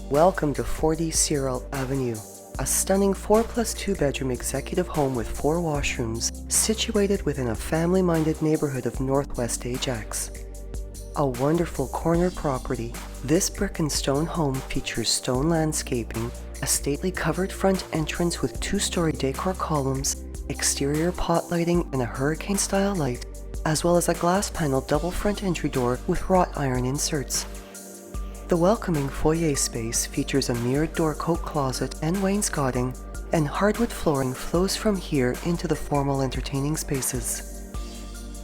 Welcome to 40 Searell Avenue, a stunning 4+2 bedroom executive home with 4 washrooms situated within a family-minded neighborhood of Northwest Ajax. A wonderful corner property, this brick and stone home features stone landscaping, a stately covered front entrance with 2-story decor columns, exterior pot lighting and a hurricane-style light, as well as a glass panel double front entry door with wrought iron inserts. The welcoming foyer space features a mirrored door coat closet and wainscoting, and hardwood flooring flows from here into the formal entertaining spaces.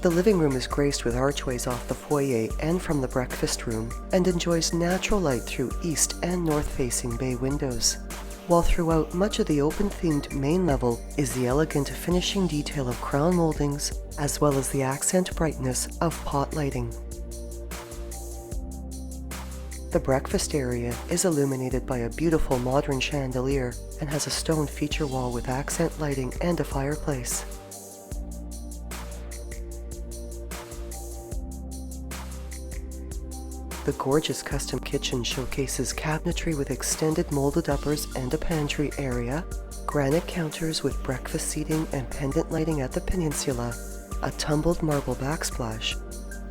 The living room is graced with archways off the foyer and from the breakfast room, and enjoys natural light through east and north-facing bay windows, while throughout much of the open-themed main level is the elegant finishing detail of crown moldings, as well as the accent brightness of pot lighting. The breakfast area is illuminated by a beautiful modern chandelier and has a stone feature wall with accent lighting and a fireplace. The gorgeous custom kitchen showcases cabinetry with extended molded uppers and a pantry area, granite counters with breakfast seating and pendant lighting at the peninsula, a tumbled marble backsplash,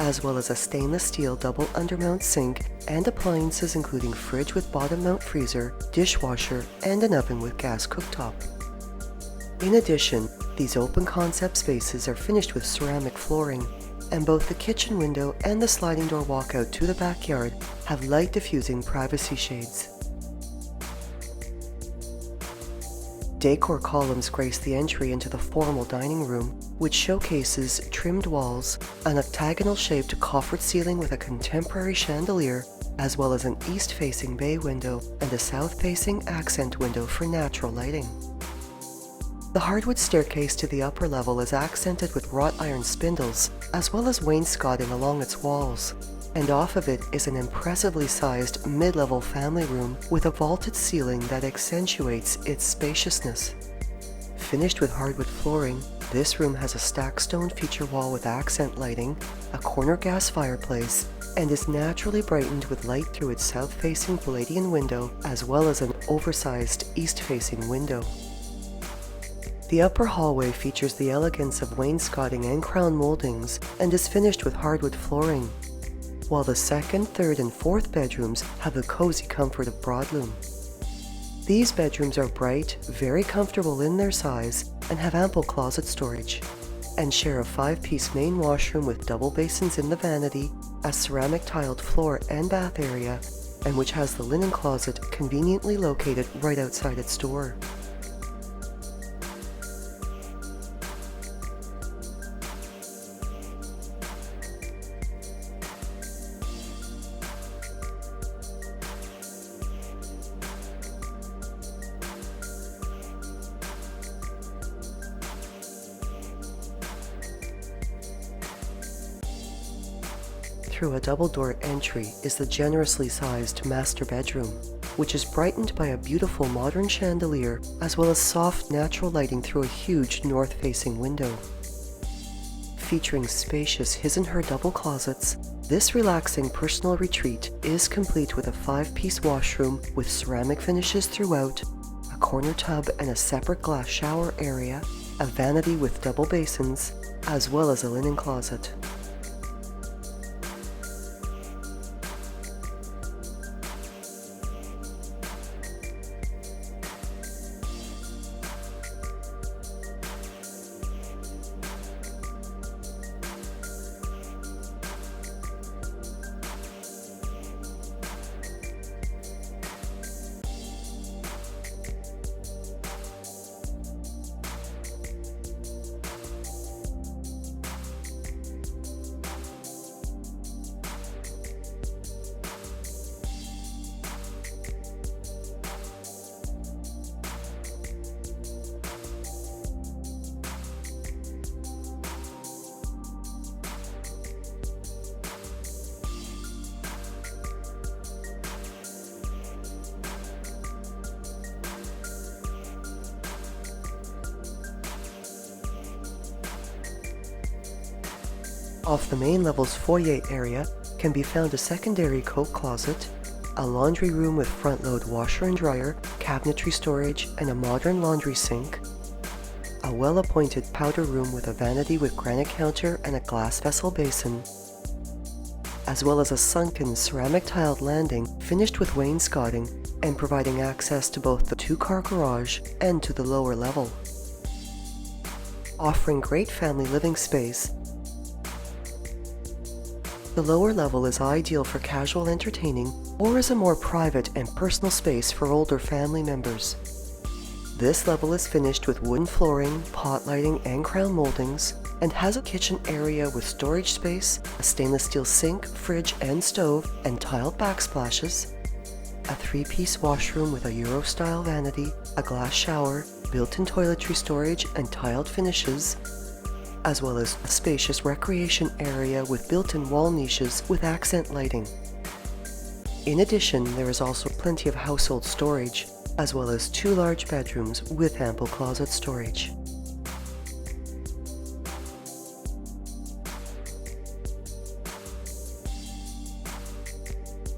as well as a stainless steel double undermount sink and appliances including fridge with bottom mount freezer, dishwasher, and an oven with gas cooktop. In addition, these open concept spaces are finished with ceramic flooring, and both the kitchen window and the sliding door walkout to the backyard have light diffusing privacy shades. Decor columns grace the entry into the formal dining room, which showcases trimmed walls, an octagonal-shaped coffered ceiling with a contemporary chandelier, as well as an east-facing bay window and a south-facing accent window for natural lighting. The hardwood staircase to the upper level is accented with wrought iron spindles, as well as wainscoting along its walls, and off of it is an impressively sized mid-level family room with a vaulted ceiling that accentuates its spaciousness. Finished with hardwood flooring, this room has a stacked stone feature wall with accent lighting, a corner gas fireplace, and is naturally brightened with light through its south-facing Palladian window as well as an oversized east-facing window. The upper hallway features the elegance of wainscoting and crown moldings and is finished with hardwood flooring, while the second, third, and fourth bedrooms have the cozy comfort of broadloom. These bedrooms are bright, very comfortable in their size, and have ample closet storage, and share a 5-piece main washroom with double basins in the vanity, a ceramic tiled floor and bath area, and which has the linen closet conveniently located right outside its door. Through a double-door entry is the generously sized master bedroom, which is brightened by a beautiful modern chandelier as well as soft natural lighting through a huge north-facing window. Featuring spacious his and her double closets, this relaxing personal retreat is complete with a 5-piece washroom with ceramic finishes throughout, a corner tub and a separate glass shower area, a vanity with double basins, as well as a linen closet. Off the main level's foyer area can be found a secondary coat closet, a laundry room with front-load washer and dryer, cabinetry storage, and a modern laundry sink, a well-appointed powder room with a vanity with granite counter and a glass vessel basin, as well as a sunken ceramic tiled landing finished with wainscoting and providing access to both the two-car garage and to the lower level. Offering great family living space, the lower level is ideal for casual entertaining or as a more private and personal space for older family members. This level is finished with wooden flooring, pot lighting, and crown moldings, and has a kitchen area with storage space, a stainless steel sink, fridge, and stove, and tiled backsplashes, a three-piece washroom with a Euro-style vanity, a glass shower, built-in toiletry storage, and tiled finishes, as well as a spacious recreation area with built-in wall niches with accent lighting. In addition, there is also plenty of household storage, as well as 2 large bedrooms with ample closet storage.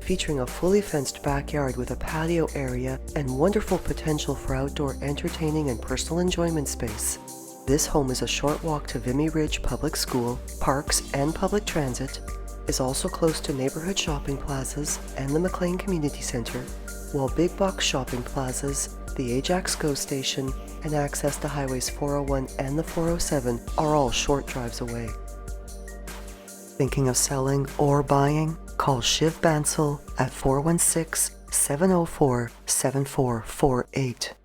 Featuring a fully fenced backyard with a patio area and wonderful potential for outdoor entertaining and personal enjoyment space. This home is a short walk to Vimy Ridge Public School, parks, and public transit, is also close to neighborhood shopping plazas and the McLean Community Center, while big box shopping plazas, the Ajax GO station, and access to highways 401 and the 407 are all short drives away. Thinking of selling or buying? Call Shiv Bansal at 416-704-7448.